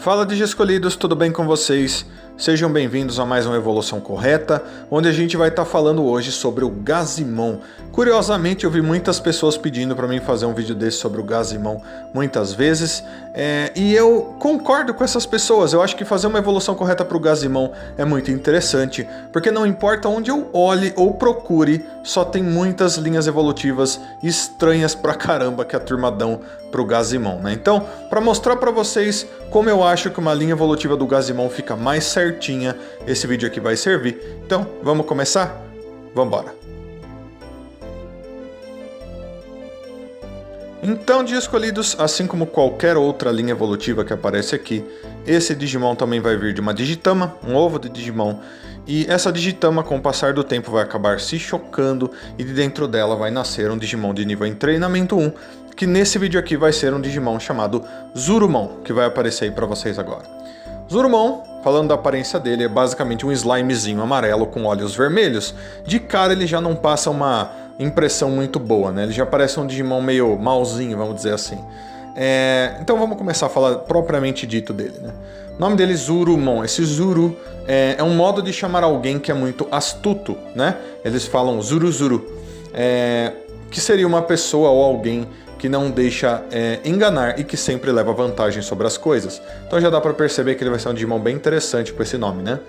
Fala Digiescolhidos, tudo bem com vocês? Sejam bem-vindos a mais uma Evolução Correta, onde a gente vai estar falando hoje sobre o Gazimon. Curiosamente, eu vi muitas pessoas pedindo para mim fazer um vídeo desse sobre o Gazimon muitas vezes, e eu concordo com essas pessoas. Eu acho que fazer uma evolução correta para o Gazimon é muito interessante, porque não importa onde eu olhe ou procure, só tem muitas linhas evolutivas estranhas pra caramba que a turma dão pro Gazimon, né? Então, para mostrar para vocês como eu acho que uma linha evolutiva do Gazimon fica mais certinha, esse vídeo aqui vai servir. Então, vamos começar? Vambora! Então, Digiescolhidos, assim como qualquer outra linha evolutiva que aparece aqui, esse Digimon também vai vir de uma Digitama, um ovo de Digimon, e essa Digitama, com o passar do tempo, vai acabar se chocando e de dentro dela vai nascer um Digimon de nível em treinamento 1, que nesse vídeo aqui vai ser um Digimon chamado Zurumon, que vai aparecer aí pra vocês agora. Zurumon, falando da aparência dele, é basicamente um slimezinho amarelo com olhos vermelhos. De cara ele já não passa uma impressão muito boa, né? Ele já parece um Digimon meio malzinho, vamos dizer assim. Então vamos começar a falar propriamente dito dele, né? O nome dele é Zurumon. Esse Zuru é um modo de chamar alguém que é muito astuto, né? Eles falam Zuru, que seria uma pessoa ou alguém que não deixa enganar e que sempre leva vantagem sobre as coisas. Então já dá pra perceber que ele vai ser um Digimon bem interessante com esse nome, né?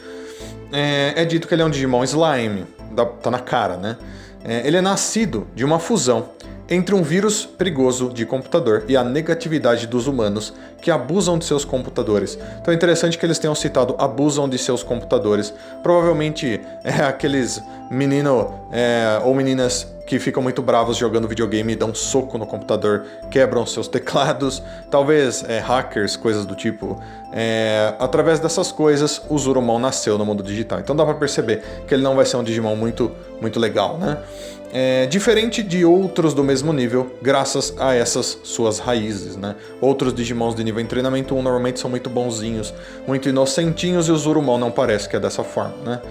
É dito que ele é um Digimon Slime, tá na cara, né? Ele é nascido de uma fusão entre um vírus perigoso de computador e a negatividade dos humanos que abusam de seus computadores. Então é interessante que eles tenham citado abusam de seus computadores. Provavelmente aqueles menino ou meninas que ficam muito bravos jogando videogame e dão soco no computador, quebram seus teclados, talvez hackers, coisas do tipo. Através dessas coisas, o Zurumon nasceu no mundo digital. Então dá pra perceber que ele não vai ser um Digimon muito legal, né? Diferente de outros do mesmo nível, graças a essas suas raízes, né? Outros Digimons de nível em treinamento 1 normalmente são muito bonzinhos, muito inocentinhos, e o Zurumon não parece que é dessa forma, né?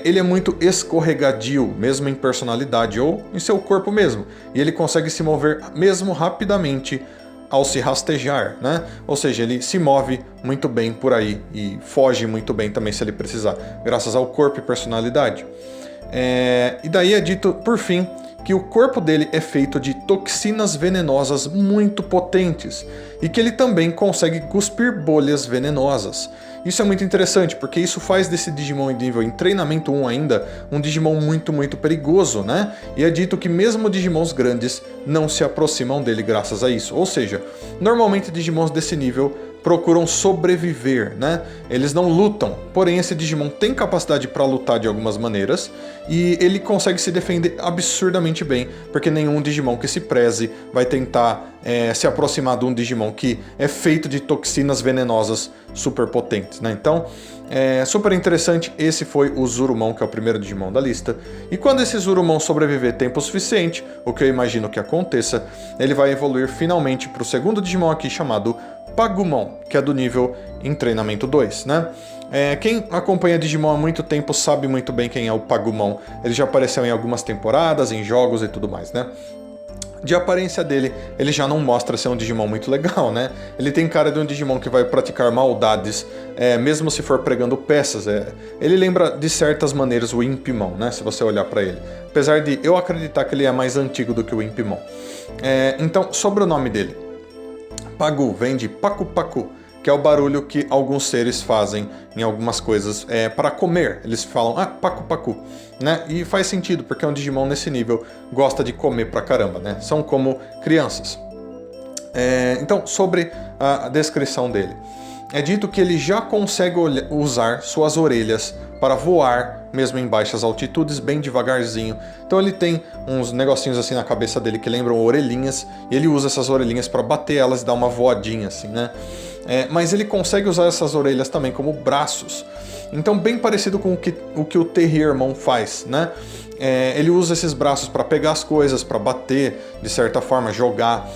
Ele é muito escorregadio, mesmo em personalidade ou em seu corpo mesmo, e ele consegue se mover mesmo rapidamente ao se rastejar, né? Ou seja, ele se move muito bem por aí e foge muito bem também se ele precisar, graças ao corpo e personalidade. E daí é dito, por fim, que o corpo dele é feito de toxinas venenosas muito potentes e que ele também consegue cuspir bolhas venenosas. Isso é muito interessante, porque isso faz desse Digimon em nível em treinamento 1 ainda um Digimon muito perigoso, né? E é dito que mesmo Digimons grandes não se aproximam dele graças a isso. Ou seja, normalmente Digimons desse nível procuram sobreviver, né? Eles não lutam, porém esse Digimon tem capacidade para lutar de algumas maneiras e ele consegue se defender absurdamente bem, porque nenhum Digimon que se preze vai tentar se aproximar de um Digimon que é feito de toxinas venenosas super potentes, né? Então, super interessante. Esse foi o Zurumon, que é o primeiro Digimon da lista. E quando esse Zurumon sobreviver tempo suficiente, o que eu imagino que aconteça, ele vai evoluir finalmente para o segundo Digimon aqui, chamado Pagumon, que é do nível em treinamento 2, né? Quem acompanha Digimon há muito tempo sabe muito bem quem é o Pagumon. Ele já apareceu em algumas temporadas, em jogos e tudo mais, né? De aparência dele, ele já não mostra ser um Digimon muito legal, né? Ele tem cara de um Digimon que vai praticar maldades, mesmo se for pregando peças. Ele lembra de certas maneiras o Impimon, né? Se você olhar pra ele. Apesar de eu acreditar que ele é mais antigo do que o Impimon. Então, sobre o nome dele. Pagu vem de pacu-pacu, que é o barulho que alguns seres fazem em algumas coisas para comer. Eles falam, pacu-pacu, né? E faz sentido, porque um Digimon nesse nível gosta de comer pra caramba, né? São como crianças. Então, sobre a descrição dele. É dito que ele já consegue usar suas orelhas para voar, mesmo em baixas altitudes, bem devagarzinho. Então ele tem uns negocinhos assim na cabeça dele que lembram orelhinhas, e ele usa essas orelhinhas para bater elas e dar uma voadinha assim, né? Mas ele consegue usar essas orelhas também como braços. Então bem parecido com o que o Terriermon faz, né? Ele usa esses braços para pegar as coisas, para bater, de certa forma, jogar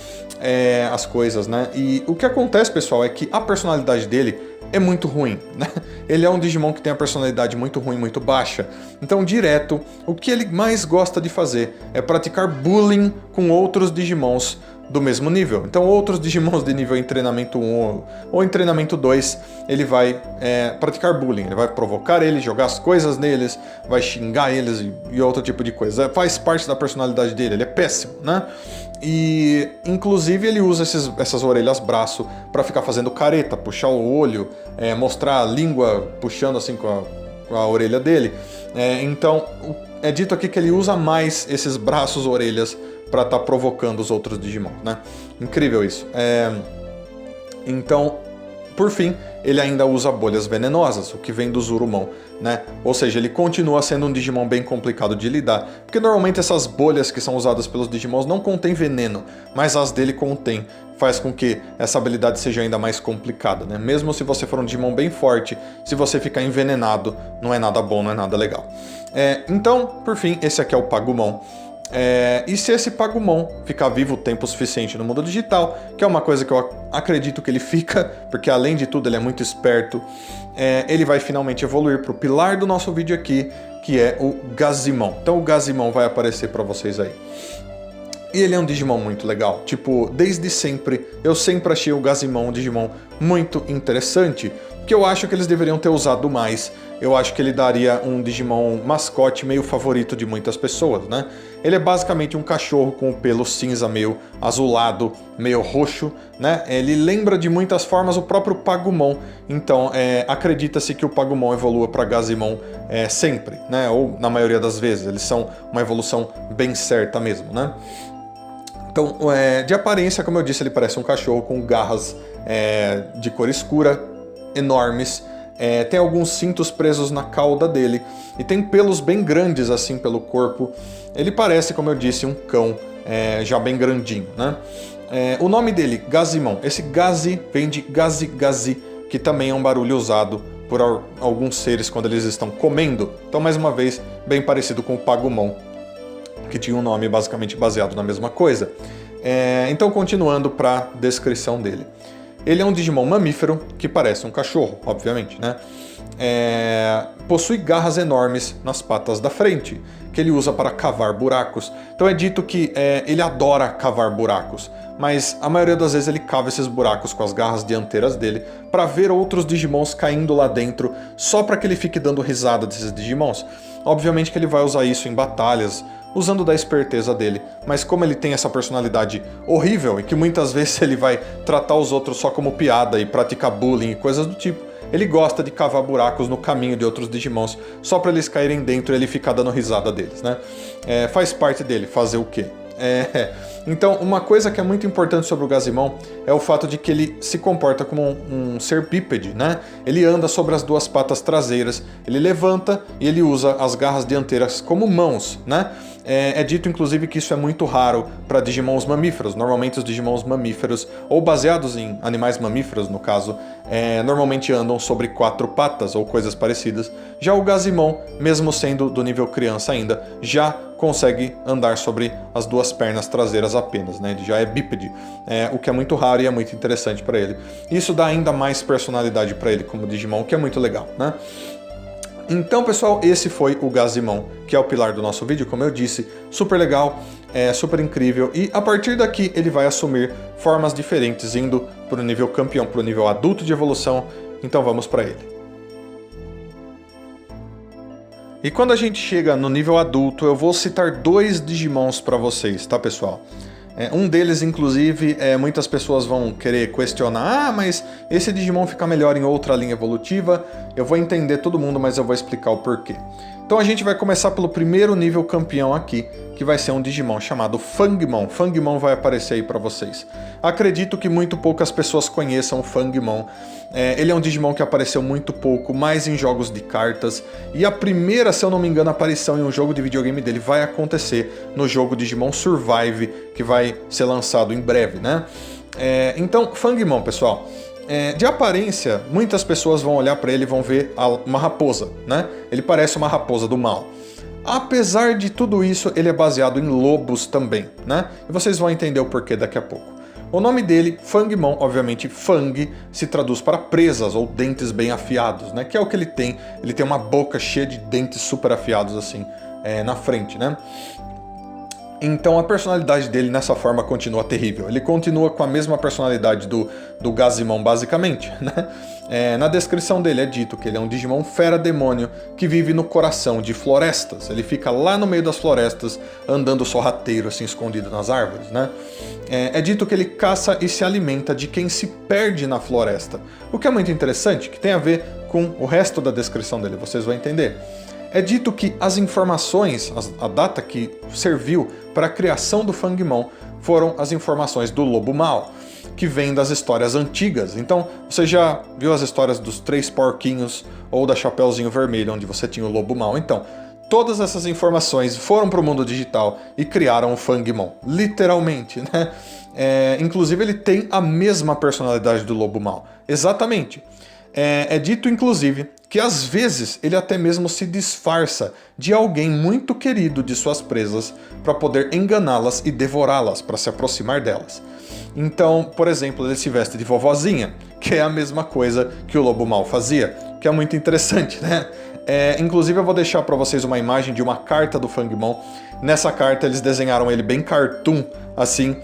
as coisas, né? E o que acontece, pessoal, é que a personalidade dele é muito ruim, né? Ele é um Digimon que tem a personalidade muito ruim, muito baixa. Então, direto, o que ele mais gosta de fazer é praticar bullying com outros Digimons do mesmo nível. Então outros Digimons de nível em treinamento 1 ou em treinamento 2, ele vai praticar bullying, ele vai provocar eles, jogar as coisas neles, vai xingar eles e outro tipo de coisa. Faz parte da personalidade dele, ele é péssimo, né? E inclusive ele usa essas orelhas braço para ficar fazendo careta, puxar o olho, mostrar a língua puxando assim com a orelha dele. Então é dito aqui que ele usa mais esses braços, orelhas, para estar provocando os outros Digimon, né? Incrível isso. Então, por fim, ele ainda usa bolhas venenosas, o que vem do Zurumon, né? Ou seja, ele continua sendo um Digimon bem complicado de lidar, porque normalmente essas bolhas que são usadas pelos Digimons não contêm veneno, mas as dele contêm, faz com que essa habilidade seja ainda mais complicada, né? Mesmo se você for um Digimon bem forte, se você ficar envenenado, não é nada bom, não é nada legal. Então, por fim, esse aqui é o Pagumon. E se esse Pagumon ficar vivo o tempo suficiente no mundo digital, que é uma coisa que eu acredito que ele fica, porque além de tudo ele é muito esperto, ele vai finalmente evoluir para o pilar do nosso vídeo aqui, que é o Gazimon. Então o Gazimon vai aparecer para vocês aí. E ele é um Digimon muito legal. Tipo, desde sempre, eu sempre achei o Gazimon um Digimon muito interessante, que eu acho que eles deveriam ter usado mais. Eu acho que ele daria um Digimon mascote meio favorito de muitas pessoas, né? Ele é basicamente um cachorro com o pelo cinza meio azulado, meio roxo, né? Ele lembra de muitas formas o próprio Pagumon. Então, acredita-se que o Pagumon evolua para Gazimon sempre, né? Ou na maioria das vezes. Eles são uma evolução bem certa mesmo, né? Então, de aparência, como eu disse, ele parece um cachorro com garras de cor escura, enormes. Tem alguns cintos presos na cauda dele e tem pelos bem grandes assim pelo corpo. Ele parece, como eu disse, um cão já bem grandinho, né? O nome dele, Gazimon, esse Gazi vem de Gazi, que também é um barulho usado por alguns seres quando eles estão comendo. Então, mais uma vez, bem parecido com o Pagumon, que tinha um nome basicamente baseado na mesma coisa. Então, continuando para a descrição dele. Ele é um Digimon mamífero, que parece um cachorro, obviamente, né? Possui garras enormes nas patas da frente, que ele usa para cavar buracos. Então é dito que ele adora cavar buracos, mas a maioria das vezes ele cava esses buracos com as garras dianteiras dele para ver outros Digimons caindo lá dentro, só para que ele fique dando risada desses Digimons. Obviamente que ele vai usar isso em batalhas, usando da esperteza dele, mas como ele tem essa personalidade horrível e que muitas vezes ele vai tratar os outros só como piada e praticar bullying e coisas do tipo, ele gosta de cavar buracos no caminho de outros Digimons só para eles caírem dentro e ele ficar dando risada deles, né? Faz parte dele fazer o quê? Então, uma coisa que é muito importante sobre o Gazimon é o fato de que ele se comporta como um ser bípede, né? Ele anda sobre as duas patas traseiras, ele levanta e ele usa as garras dianteiras como mãos, né? É dito inclusive que isso é muito raro para Digimons mamíferos. Normalmente os Digimons mamíferos, ou baseados em animais mamíferos no caso, normalmente andam sobre 4 patas ou coisas parecidas. Já o Gazimon, mesmo sendo do nível criança ainda, já consegue andar sobre as duas pernas traseiras apenas, né? Ele já é bípede, o que é muito raro e é muito interessante para ele. Isso dá ainda mais personalidade para ele como Digimon, o que é muito legal, né? Então, pessoal, esse foi o Gazimon, que é o pilar do nosso vídeo, como eu disse, super legal, super incrível, e a partir daqui ele vai assumir formas diferentes, indo para o nível campeão, para o nível adulto de evolução, então vamos para ele. E quando a gente chega no nível adulto, eu vou citar 2 Digimons para vocês, tá, pessoal? Um deles, inclusive, muitas pessoas vão querer questionar, mas esse Digimon fica melhor em outra linha evolutiva. Eu vou entender todo mundo, mas eu vou explicar o porquê. Então a gente vai começar pelo primeiro nível campeão aqui, que vai ser um Digimon chamado Fangmon. Fangmon vai aparecer aí para vocês. Acredito que muito poucas pessoas conheçam o Fangmon. Ele é um Digimon que apareceu muito pouco, mais em jogos de cartas. E a primeira, se eu não me engano, aparição em um jogo de videogame dele vai acontecer no jogo Digimon Survive, que vai ser lançado em breve, né? Então, Fangmon, pessoal, de aparência, muitas pessoas vão olhar para ele e vão ver uma raposa, né? Ele parece uma raposa do mal. Apesar de tudo isso, ele é baseado em lobos também, né? E vocês vão entender o porquê daqui a pouco. O nome dele, Fangmon, obviamente Fang, se traduz para presas ou dentes bem afiados, né? Que é o que ele tem. Ele tem uma boca cheia de dentes super afiados assim na frente, né? Então a personalidade dele nessa forma continua terrível. Ele continua com a mesma personalidade do Gazimon, basicamente, né? Na descrição dele é dito que ele é um Digimon fera demônio que vive no coração de florestas. Ele fica lá no meio das florestas, andando sorrateiro, assim, escondido nas árvores, né? É dito que ele caça e se alimenta de quem se perde na floresta. O que é muito interessante, que tem a ver com o resto da descrição dele, vocês vão entender. É dito que as informações, a data que serviu para a criação do Fangmon foram as informações do Lobo Mau, que vem das histórias antigas. Então, você já viu as histórias dos Três Porquinhos ou da Chapeuzinho Vermelho, onde você tinha o Lobo Mau. Então, todas essas informações foram para o mundo digital e criaram o Fangmon, literalmente, né? Inclusive, ele tem a mesma personalidade do Lobo Mau. Exatamente. É dito, inclusive, que às vezes ele até mesmo se disfarça de alguém muito querido de suas presas para poder enganá-las e devorá-las, para se aproximar delas. Então, por exemplo, ele se veste de vovozinha, que é a mesma coisa que o Lobo Mau fazia, que é muito interessante, né? Inclusive eu vou deixar para vocês uma imagem de uma carta do Fangmon. Nessa carta eles desenharam ele bem cartoon, assim,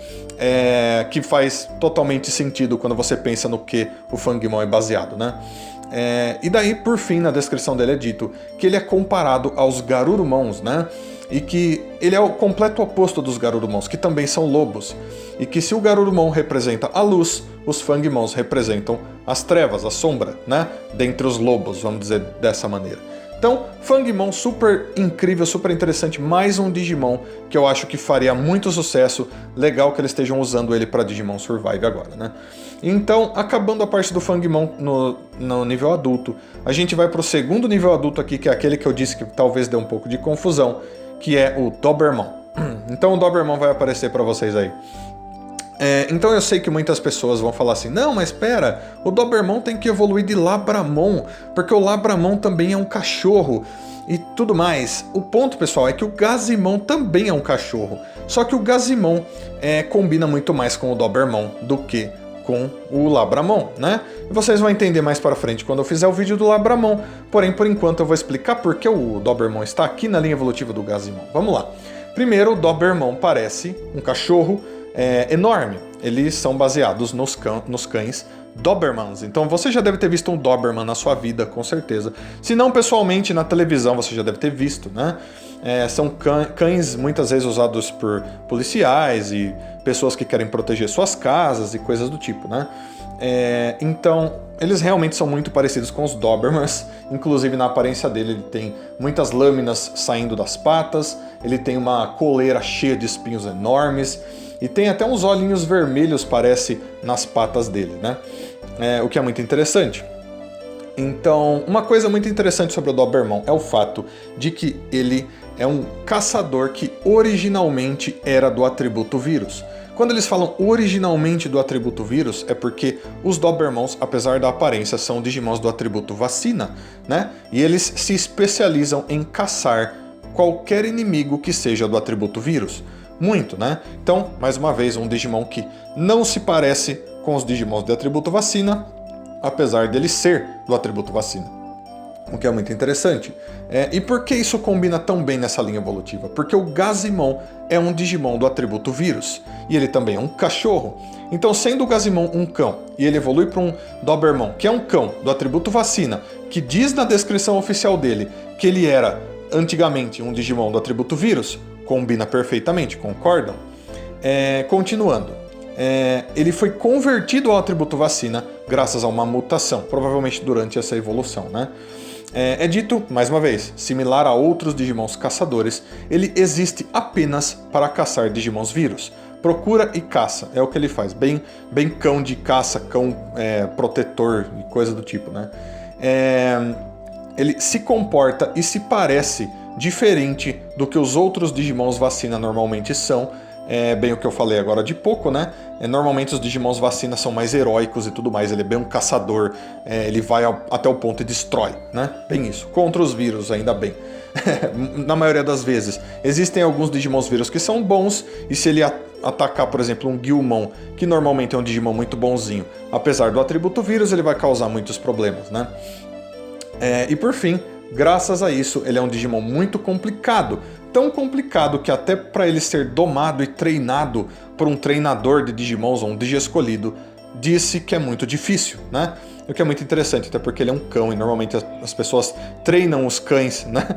que faz totalmente sentido quando você pensa no que o Fangmon é baseado, né? E daí, por fim, na descrição dele é dito que ele é comparado aos Garurumons, né? E que ele é o completo oposto dos Garurumons, que também são lobos. E que se o Garurumon representa a luz, os Fangmons representam as trevas, a sombra, né? Dentre os lobos, vamos dizer dessa maneira. Então, Fangmon super incrível, super interessante, mais um Digimon que eu acho que faria muito sucesso. Legal que eles estejam usando ele para Digimon Survive agora, né? Então, acabando a parte do Fangmon no nível adulto, a gente vai para o segundo nível adulto aqui, que é aquele que eu disse que talvez dê um pouco de confusão, que é o Dobermon. Então o Dobermon vai aparecer para vocês aí. Então eu sei que muitas pessoas vão falar assim, não, mas espera, o Dobermon tem que evoluir de Labramon, porque o Labramon também é um cachorro e tudo mais. O ponto, pessoal, é que o Gazimon também é um cachorro, só que o Gazimon combina muito mais com o Dobermon do que com o Labramon, né? E vocês vão entender mais para frente quando eu fizer o vídeo do Labramon, porém, por enquanto eu vou explicar por que o Dobermon está aqui na linha evolutiva do Gazimon. Vamos lá. Primeiro, o Dobermon parece um cachorro enorme. Eles são baseados nos cães Dobermans. Então você já deve ter visto um Doberman na sua vida, com certeza. Se não pessoalmente, na televisão você já deve ter visto, né? São cães muitas vezes usados por policiais e pessoas que querem proteger suas casas e coisas do tipo, né? Então, eles realmente são muito parecidos com os Dobermans. Inclusive na aparência dele, ele tem muitas lâminas saindo das patas, ele tem uma coleira cheia de espinhos enormes, e tem até uns olhinhos vermelhos, parece, nas patas dele, né? O que é muito interessante. Então, uma coisa muito interessante sobre o Dobermon é o fato de que ele é um caçador que originalmente era do atributo vírus. Quando eles falam originalmente do atributo vírus, é porque os Dobermons, apesar da aparência, são Digimons do atributo vacina, né? E eles se especializam em caçar qualquer inimigo que seja do atributo vírus. Muito, né? Então, mais uma vez, um Digimon que não se parece com os Digimons de atributo vacina, apesar dele ser do atributo vacina. O que é muito interessante. E por que isso combina tão bem nessa linha evolutiva? Porque o Gazimon é um Digimon do atributo vírus, e ele também é um cachorro. Então, sendo o Gazimon um cão, e ele evolui para um Dobermon, que é um cão do atributo vacina, que diz na descrição oficial dele que ele era, antigamente, um Digimon do atributo vírus, combina perfeitamente, concordam? Continuando. Ele foi convertido ao atributo vacina graças a uma mutação, provavelmente durante essa evolução, né? É dito, mais uma vez, similar a outros Digimons caçadores, ele existe apenas para caçar Digimons vírus. Procura e caça, é o que ele faz. Bem cão de caça, cão protetor e coisa do tipo, né? Ele se comporta e se parece diferente do que os outros Digimons vacina normalmente são. Bem o que eu falei agora de pouco, né? Normalmente os Digimons vacina são mais heróicos e tudo mais. Ele é bem um caçador, ele vai até o ponto e destrói, né? Bem isso. Contra os vírus, ainda bem. Na maioria das vezes. Existem alguns Digimons vírus que são bons, e se ele atacar, por exemplo, um Guilmon, que normalmente é um Digimon muito bonzinho, apesar do atributo vírus, ele vai causar muitos problemas, né? E por fim, graças a isso, ele é um Digimon muito complicado, tão complicado que até para ele ser domado e treinado por um treinador de Digimons ou um Digi-escolhido, disse que é muito difícil, né? O que é muito interessante, até porque ele é um cão e normalmente as pessoas treinam os cães, né?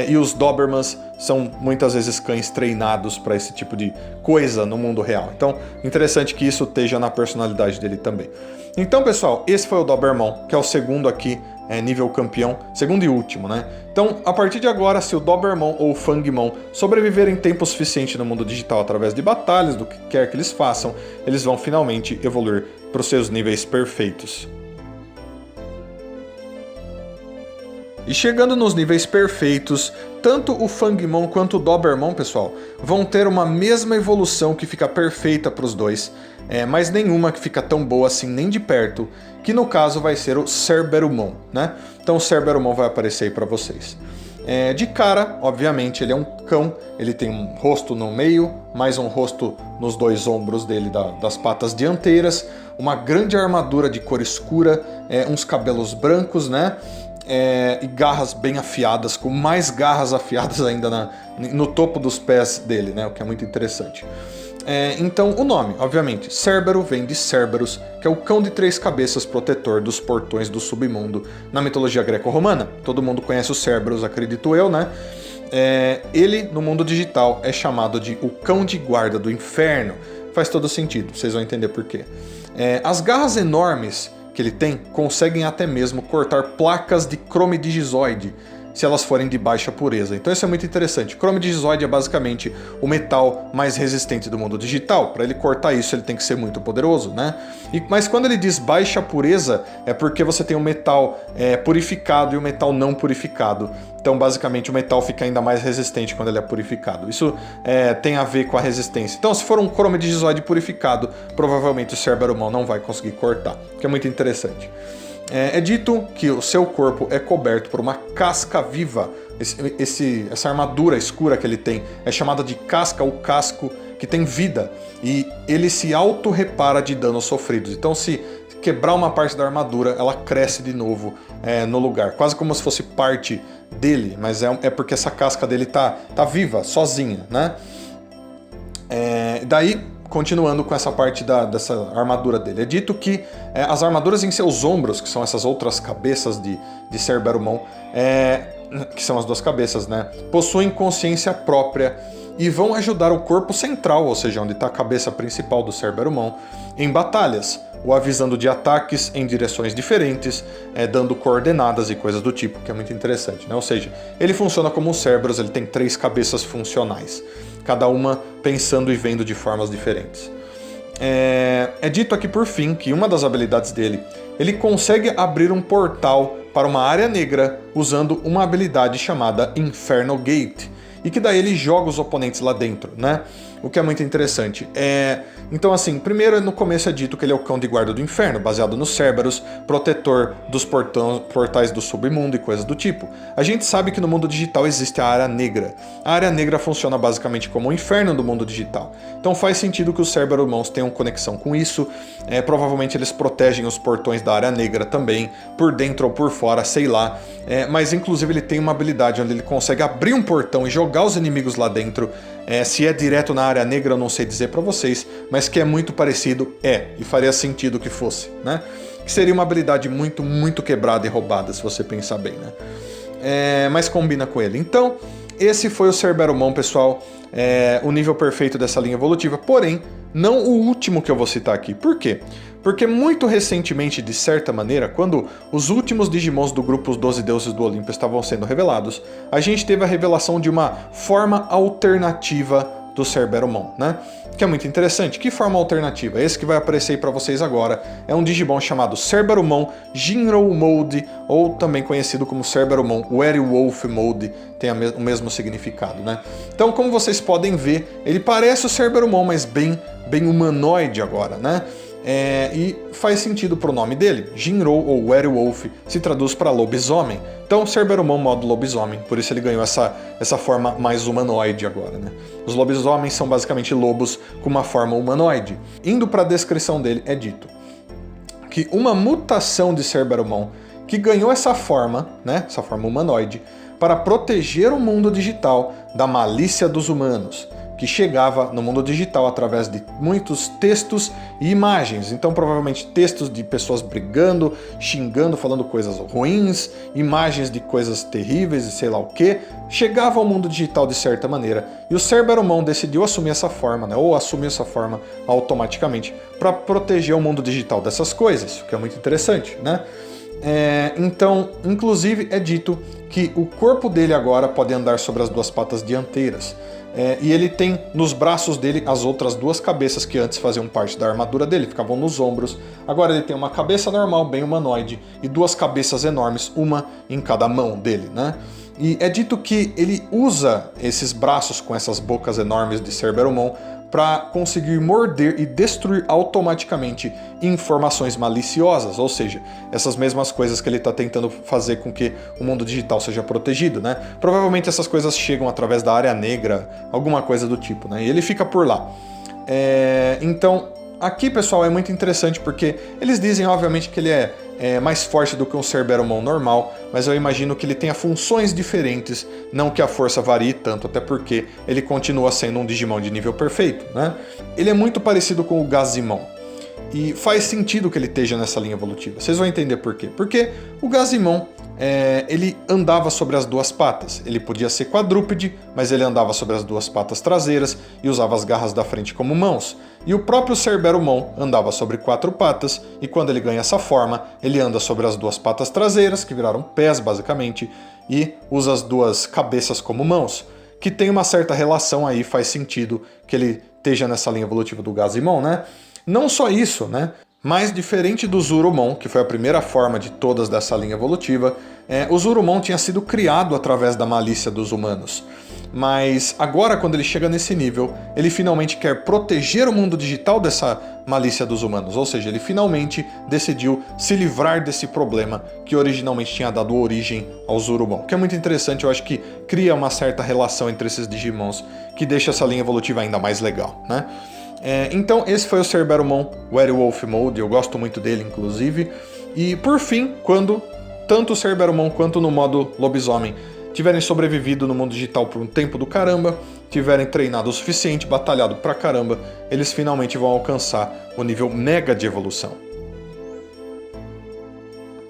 E os Dobermans são muitas vezes cães treinados para esse tipo de coisa no mundo real. Então, interessante que isso esteja na personalidade dele também. Então, pessoal, esse foi o Dobermon, que é o segundo aqui, nível campeão, segundo e último, né? Então, a partir de agora, se o Dobermon ou o Fangmon sobreviverem tempo suficiente no mundo digital através de batalhas, do que quer que eles façam, eles vão finalmente evoluir para os seus níveis perfeitos. E chegando nos níveis perfeitos, tanto o Fangmon quanto o Dobermon, pessoal, vão ter uma mesma evolução que fica perfeita para os dois, mas nenhuma que fica tão boa assim nem de perto, que no caso vai ser o Cerberumon, né? Então o Cerberumon vai aparecer aí para vocês. De cara, obviamente, ele é um cão, ele tem um rosto no meio, mais um rosto nos dois ombros dele das patas dianteiras, uma grande armadura de cor escura, uns cabelos brancos, né? E garras bem afiadas, com mais garras afiadas ainda no topo dos pés dele, né? O que é muito interessante. Então, o nome, obviamente, Cerbero vem de Cerberus, que é o cão de 3 cabeças protetor dos portões do submundo na mitologia greco-romana. Todo mundo conhece o Cerberus, acredito eu, né? Ele, no mundo digital, é chamado de o cão de guarda do inferno. Faz todo sentido, vocês vão entender por quê. As garras enormes que ele tem conseguem até mesmo cortar placas de cromedigizoide, se elas forem de baixa pureza. Então isso é muito interessante. Cromedigizoide é basicamente o metal mais resistente do mundo digital. Para ele cortar isso, ele tem que ser muito poderoso, né? Mas quando ele diz baixa pureza, é porque você tem o metal purificado e o metal não purificado. Então, basicamente, o metal fica ainda mais resistente quando ele é purificado. Isso tem a ver com a resistência. Então, se for um cromedigizoide purificado, provavelmente o Cerberumon não vai conseguir cortar, que é muito interessante. É dito que o seu corpo é coberto por uma casca viva. Essa armadura escura que ele tem é chamada de casca ou casco, que tem vida. E ele se auto-repara de danos sofridos. Então, se quebrar uma parte da armadura, ela cresce de novo no lugar. Quase como se fosse parte dele, mas é porque essa casca dele tá viva, sozinha, né? Daí, continuando com essa parte dessa armadura dele, é dito que as armaduras em seus ombros, que são essas outras cabeças de Cerberumon, que são as duas cabeças, né, possuem consciência própria e vão ajudar o corpo central, ou seja, onde está a cabeça principal do Cerberumon, em batalhas, o avisando de ataques em direções diferentes, dando coordenadas e coisas do tipo, que é muito interessante, né? Ou seja, ele funciona como um Cerberus, ele tem 3 cabeças funcionais, cada uma pensando e vendo de formas diferentes. É dito aqui por fim que uma das habilidades dele, ele consegue abrir um portal para uma área negra usando uma habilidade chamada Infernal Gate, e que daí ele joga os oponentes lá dentro, né? O que é muito interessante. Então, assim, primeiro no começo é dito que ele é o cão de guarda do inferno, baseado no Cerberus, protetor dos portais do submundo e coisas do tipo. A gente sabe que no mundo digital existe a área negra. A área negra funciona basicamente como o inferno do mundo digital. Então faz sentido que os Cerberumons tenham conexão com isso. Provavelmente eles protegem os portões da área negra também, por dentro ou por fora, sei lá. Mas inclusive ele tem uma habilidade onde ele consegue abrir um portão e jogar os inimigos lá dentro. Se é direto na área negra, eu não sei dizer pra vocês, mas que é muito parecido, e faria sentido que fosse, né? Que seria uma habilidade muito, muito quebrada e roubada, se você pensar bem, né? Mas combina com ele. Então, esse foi o Cerberumon, pessoal, o nível perfeito dessa linha evolutiva, porém, não o último que eu vou citar aqui. Por quê? Porque muito recentemente, de certa maneira, quando os últimos Digimons do grupo Os 12 Deuses do Olimpo estavam sendo revelados, a gente teve a revelação de uma forma alternativa do Cerberumon, né? Que é muito interessante. Que forma alternativa? Esse que vai aparecer aí pra vocês agora é um Digimon chamado Cerberumon Jinrou Mode, ou também conhecido como Cerberumon Werewolf Mode, tem o mesmo significado, né? Então, como vocês podem ver, ele parece o Cerberumon, mas bem humanoide agora, né? E faz sentido pro nome dele. Jinrou ou Werewolf se traduz para lobisomem. Então Cerberumon modo lobisomem, por isso ele ganhou essa forma mais humanoide agora, né? Os lobisomens são basicamente lobos com uma forma humanoide. Indo para a descrição dele, é dito que uma mutação de Cerberumon que ganhou essa forma, né, essa forma humanoide, para proteger o mundo digital da malícia dos humanos, que chegava no mundo digital através de muitos textos e imagens. Então, provavelmente textos de pessoas brigando, xingando, falando coisas ruins, imagens de coisas terríveis e sei lá o que, chegava ao mundo digital de certa maneira. E o Cerberumon decidiu assumir essa forma, né? Ou assumiu essa forma automaticamente, para proteger o mundo digital dessas coisas, o que é muito interessante, né? Então, inclusive, é dito que o corpo dele agora pode andar sobre as duas patas dianteiras. E ele tem nos braços dele as outras duas cabeças que antes faziam parte da armadura dele, ficavam nos ombros. Agora ele tem uma cabeça normal, bem humanoide, e duas cabeças enormes, uma em cada mão dele, né? E é dito que ele usa esses braços com essas bocas enormes de Cerberumon para conseguir morder e destruir automaticamente informações maliciosas, ou seja, essas mesmas coisas que ele está tentando fazer com que o mundo digital seja protegido, né? Provavelmente essas coisas chegam através da área negra, alguma coisa do tipo, né? E ele fica por lá. Então, aqui, pessoal, é muito interessante porque eles dizem, obviamente, que ele é mais forte do que um Cerberumon normal, mas eu imagino que ele tenha funções diferentes, não que a força varie tanto, até porque ele continua sendo um Digimon de nível perfeito, né? Ele é muito parecido com o Gazimon, e faz sentido que ele esteja nessa linha evolutiva. Vocês vão entender por quê. Porque o Gazimon, ele andava sobre as duas patas. Ele podia ser quadrúpede, mas ele andava sobre as duas patas traseiras e usava as garras da frente como mãos. E o próprio Cerberumon andava sobre quatro patas, e quando ele ganha essa forma, ele anda sobre as duas patas traseiras, que viraram pés basicamente, e usa as duas cabeças como mãos, que tem uma certa relação aí, faz sentido que ele esteja nessa linha evolutiva do Gazimon, né? Não só isso, né? Mas diferente do Zurumon, que foi a primeira forma de todas dessa linha evolutiva, o Zurumon tinha sido criado através da malícia dos humanos. Mas agora, quando ele chega nesse nível, ele finalmente quer proteger o mundo digital dessa malícia dos humanos. Ou seja, ele finalmente decidiu se livrar desse problema que originalmente tinha dado origem ao Zurumon. Que é muito interessante, eu acho que cria uma certa relação entre esses Digimons, que deixa essa linha evolutiva ainda mais legal, né? Então esse foi o Cerberumon Werewolf Mode, eu gosto muito dele inclusive. E por fim, quando tanto o Cerberumon quanto no modo lobisomem tiverem sobrevivido no mundo digital por um tempo do caramba, tiverem treinado o suficiente, batalhado pra caramba, eles finalmente vão alcançar o nível Mega de evolução.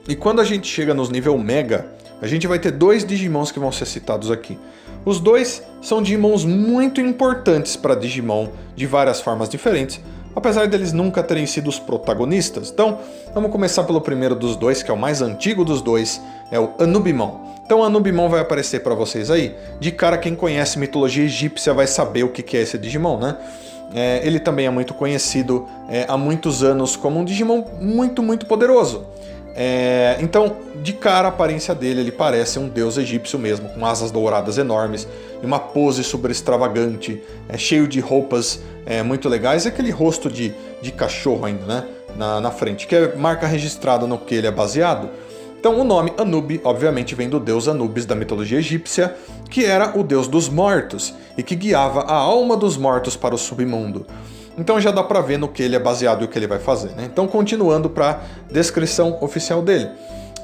E quando a gente chega nos nível Mega, a gente vai ter dois Digimons que vão ser citados aqui. Os dois são Digimons muito importantes para Digimon de várias formas diferentes, apesar deles nunca terem sido os protagonistas. Então, vamos começar pelo primeiro dos dois, que é o mais antigo dos dois, é o Anubimon. Então, o Anubimon vai aparecer para vocês aí. De cara, quem conhece mitologia egípcia vai saber o que é esse Digimon, né? Ele também é muito conhecido há muitos anos como um Digimon muito, muito poderoso. Então, de cara, a aparência dele, ele parece um deus egípcio mesmo, com asas douradas enormes e uma pose super extravagante, cheio de roupas muito legais, e aquele rosto de cachorro ainda, né, na frente, que é marca registrada no que ele é baseado. Então, o nome Anub, obviamente, vem do deus Anubis da mitologia egípcia, que era o deus dos mortos e que guiava a alma dos mortos para o submundo. Então já dá pra ver no que ele é baseado e o que ele vai fazer, né? Então, continuando para a descrição oficial dele.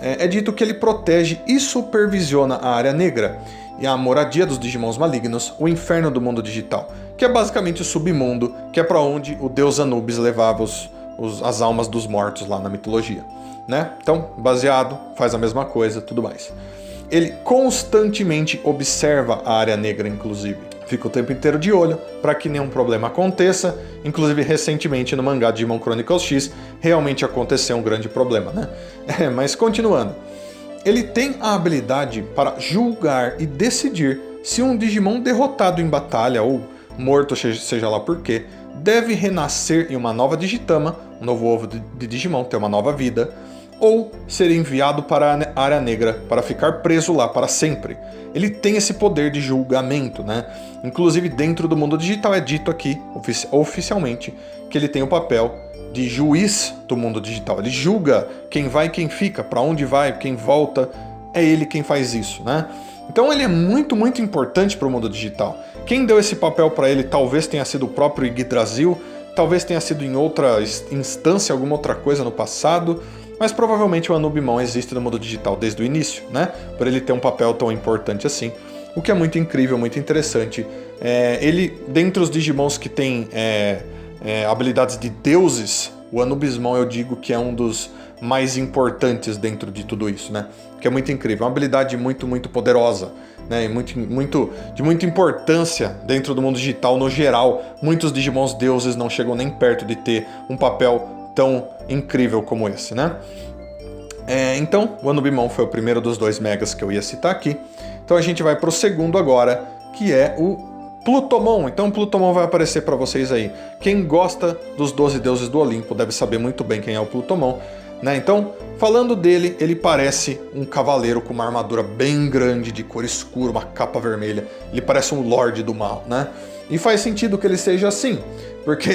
É dito que ele protege e supervisiona a área negra e a moradia dos Digimons malignos, o inferno do mundo digital, que é basicamente o submundo, que é para onde o deus Anubis levava as almas dos mortos lá na mitologia, né? Então, baseado, faz a mesma coisa, tudo mais. Ele constantemente observa a área negra, inclusive. Fica o tempo inteiro de olho para que nenhum problema aconteça. Inclusive, recentemente no mangá Digimon Chronicles X, realmente aconteceu um grande problema, né? Mas continuando. Ele tem a habilidade para julgar e decidir se um Digimon derrotado em batalha ou morto, seja lá por quê, deve renascer em uma nova Digitama, um novo ovo de Digimon, ter uma nova vida, ou ser enviado para a área negra para ficar preso lá para sempre. Ele tem esse poder de julgamento, né? Inclusive dentro do mundo digital é dito aqui, oficialmente, que ele tem o papel de juiz do mundo digital. Ele julga quem vai e quem fica, para onde vai, quem volta, é ele quem faz isso, né? Então ele é muito, muito importante para o mundo digital. Quem deu esse papel para ele talvez tenha sido o próprio Yggdrasil, talvez tenha sido em outra instância, alguma outra coisa no passado, mas provavelmente o Anubimon existe no mundo digital desde o início, né? Por ele ter um papel tão importante assim, o que é muito incrível, muito interessante. Ele, dentre os Digimons que tem habilidades de deuses, o Anubismon eu digo que é um dos mais importantes dentro de tudo isso, né? Que é muito incrível, é uma habilidade muito, muito poderosa, né? De muita importância dentro do mundo digital no geral. Muitos Digimons deuses não chegam nem perto de ter um papel tão incrível como esse, né? Então, o Anubimon foi o primeiro dos 2 megas que eu ia citar aqui. Então a gente vai pro segundo agora, que é o Plutomon. Então o Plutomon vai aparecer para vocês aí. Quem gosta dos 12 deuses do Olimpo deve saber muito bem quem é o Plutomon, né? Então, falando dele, ele parece um cavaleiro com uma armadura bem grande, de cor escura, uma capa vermelha. Ele parece um Lorde do Mal, né? E faz sentido que ele seja assim, porque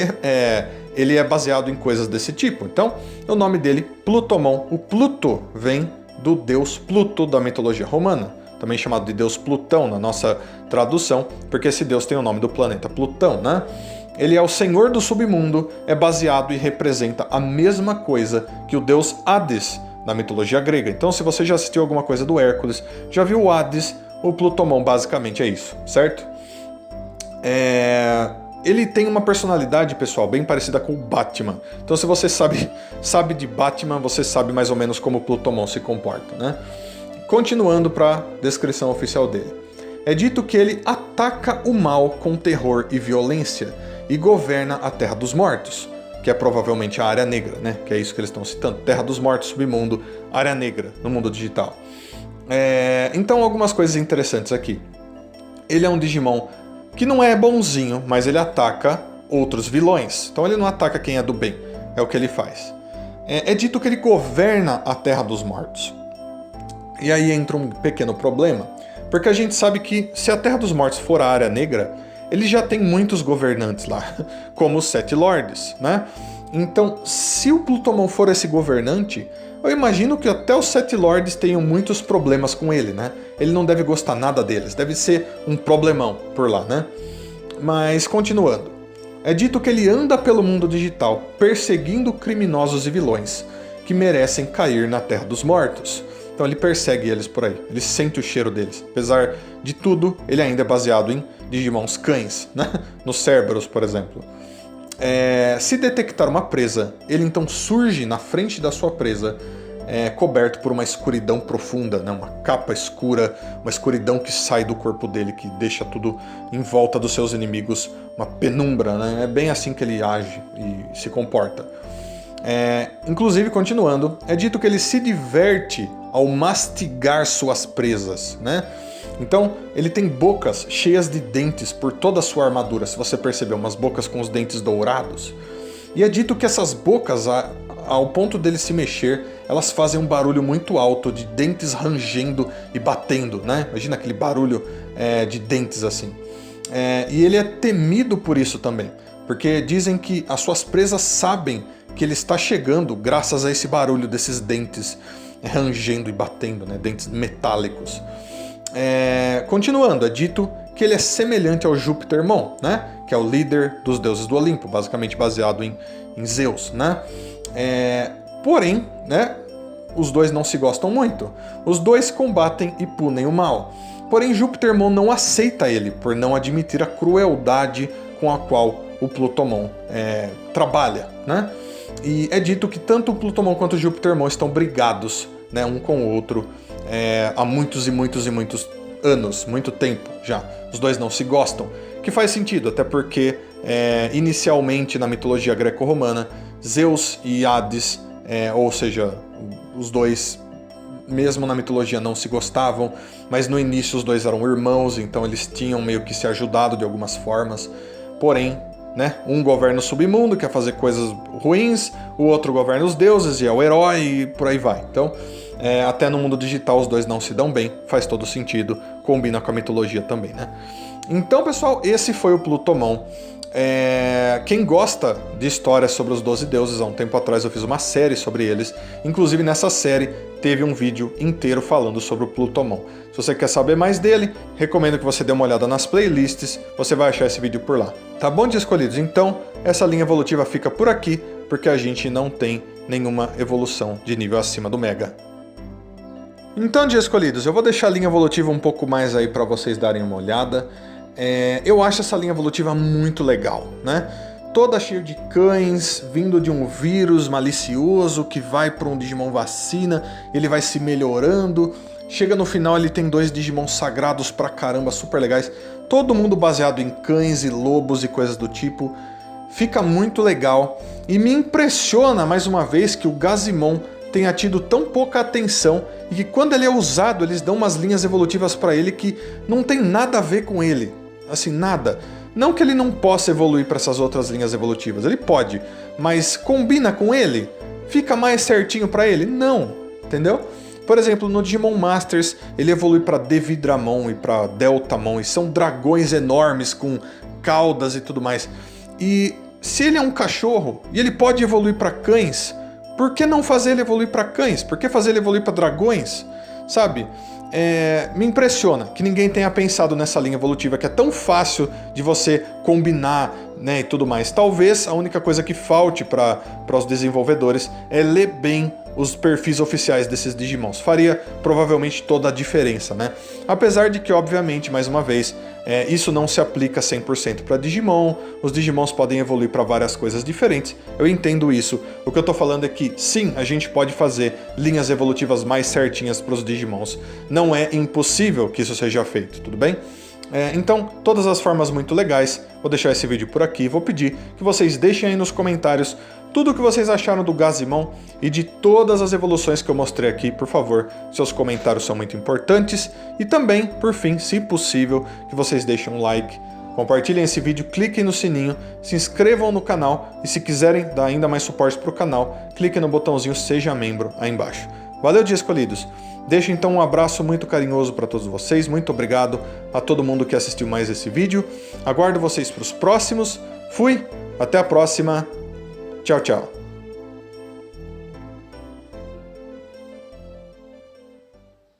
ele é baseado em coisas desse tipo. Então, o nome dele, Plutomon. O Pluto vem do deus Pluto da mitologia romana, também chamado de deus Plutão na nossa tradução, porque esse deus tem o nome do planeta Plutão, né? Ele é o senhor do submundo, é baseado e representa a mesma coisa que o deus Hades na mitologia grega. Então, se você já assistiu alguma coisa do Hércules, já viu o Hades, o Plutomon basicamente é isso, certo? Ele tem uma personalidade, pessoal, bem parecida com o Batman. Então, se você sabe de Batman, você sabe mais ou menos como o Plutomon se comporta, né? Continuando para a descrição oficial dele. É dito que ele ataca o mal com terror e violência e governa a Terra dos Mortos, que é provavelmente a Área Negra, né? Que é isso que eles estão citando. Terra dos Mortos, Submundo, Área Negra, no mundo digital. Então, algumas coisas interessantes aqui. Ele é um Digimon que não é bonzinho, mas ele ataca outros vilões. Então ele não ataca quem é do bem, é o que ele faz. É dito que ele governa a Terra dos Mortos. E aí entra um pequeno problema, porque a gente sabe que se a Terra dos Mortos for a Área Negra, ele já tem muitos governantes lá, como os 7 Lords, né? Então, se o Plutomon for esse governante, eu imagino que até os 7 Lords tenham muitos problemas com ele, né? Ele não deve gostar nada deles, deve ser um problemão por lá, né? Mas, continuando. É dito que ele anda pelo mundo digital, perseguindo criminosos e vilões, que merecem cair na Terra dos Mortos. Então ele persegue eles por aí, ele sente o cheiro deles. Apesar de tudo, ele ainda é baseado em Digimons cães, né? No Cerberus, por exemplo. Se detectar uma presa, ele então surge na frente da sua presa, coberto por uma escuridão profunda, né? Uma capa escura, uma escuridão que sai do corpo dele, que deixa tudo em volta dos seus inimigos, uma penumbra, né? É bem assim que ele age e se comporta. Inclusive, continuando, é dito que ele se diverte ao mastigar suas presas, né? Então, ele tem bocas cheias de dentes por toda a sua armadura, se você perceber, umas bocas com os dentes dourados. E é dito que essas bocas, ao ponto dele se mexer, elas fazem um barulho muito alto de dentes rangendo e batendo, né? Imagina aquele barulho de dentes assim. E ele é temido por isso também, porque dizem que as suas presas sabem que ele está chegando graças a esse barulho desses dentes rangendo e batendo, né? Dentes metálicos. Continuando, é dito que ele é semelhante ao Júpitermon, né? Que é o líder dos deuses do Olimpo, basicamente baseado em Zeus, né? Porém, né? Os dois não se gostam muito. Os dois combatem e punem o mal. Porém, Júpitermon não aceita ele por não admitir a crueldade com a qual o Plutomon trabalha, né? E é dito que tanto o Plutomon quanto o Júpitermon estão brigados, né, um com o outro há muitos e muitos e muitos anos, muito tempo já. Os dois não se gostam, que faz sentido, até porque inicialmente na mitologia greco-romana, Zeus e Hades, ou seja, os dois, mesmo na mitologia, não se gostavam, mas no início os dois eram irmãos, então eles tinham meio que se ajudado de algumas formas. Porém, né, um governa o submundo, quer fazer coisas ruins, o outro governa os deuses e é o herói e por aí vai. Então, até no mundo digital os dois não se dão bem, faz todo sentido, combina com a mitologia também, né? Então, pessoal, esse foi o Plutomon. Quem gosta de histórias sobre os 12 deuses, há um tempo atrás eu fiz uma série sobre eles, inclusive nessa série teve um vídeo inteiro falando sobre o Plutomon. Se você quer saber mais dele, recomendo que você dê uma olhada nas playlists, você vai achar esse vídeo por lá. Tá bom, de escolhidos? Então, essa linha evolutiva fica por aqui, porque a gente não tem nenhuma evolução de nível acima do Mega. Então, de escolhidos, eu vou deixar a linha evolutiva um pouco mais aí para vocês darem uma olhada. Eu acho essa linha evolutiva muito legal, né? Toda cheia de cães, vindo de um vírus malicioso que vai para um Digimon vacina, ele vai se melhorando. Chega no final, ele tem 2 Digimon sagrados pra caramba, super legais. Todo mundo baseado em cães e lobos e coisas do tipo. Fica muito legal. E me impressiona, mais uma vez, que o Gazimon tenha tido tão pouca atenção e que quando ele é usado, eles dão umas linhas evolutivas pra ele que não tem nada a ver com ele. Assim, nada. Não que ele não possa evoluir para essas outras linhas evolutivas, ele pode, mas combina com ele? Fica mais certinho para ele? Não, entendeu? Por exemplo, no Digimon Masters, ele evolui para Devidramon e para Deltamon, e são dragões enormes com caudas e tudo mais. E se ele é um cachorro e ele pode evoluir para cães, por que não fazer ele evoluir para cães? Por que fazer ele evoluir para dragões? Sabe? Me impressiona que ninguém tenha pensado nessa linha evolutiva que é tão fácil de você combinar, né, e tudo mais. Talvez a única coisa que falte para os desenvolvedores é ler bem os perfis oficiais desses Digimons. Faria provavelmente toda a diferença, né? Apesar de que, obviamente, mais uma vez, isso não se aplica 100% para Digimon, os Digimons podem evoluir para várias coisas diferentes, eu entendo isso. O que eu tô falando é que, sim, a gente pode fazer linhas evolutivas mais certinhas para os Digimons. Não é impossível que isso seja feito, tudo bem? Então, todas as formas muito legais. Vou deixar esse vídeo por aqui. Vou pedir que vocês deixem aí nos comentários tudo o que vocês acharam do Gazimon e de todas as evoluções que eu mostrei aqui. Por favor, seus comentários são muito importantes. E também, por fim, se possível, que vocês deixem um like, compartilhem esse vídeo, cliquem no sininho, se inscrevam no canal e se quiserem dar ainda mais suporte para o canal, cliquem no botãozinho Seja Membro aí embaixo. Valeu, dia escolhidos! Deixo então um abraço muito carinhoso para todos vocês, muito obrigado a todo mundo que assistiu mais esse vídeo. Aguardo vocês para os próximos. Fui, até a próxima. Tchau, tchau.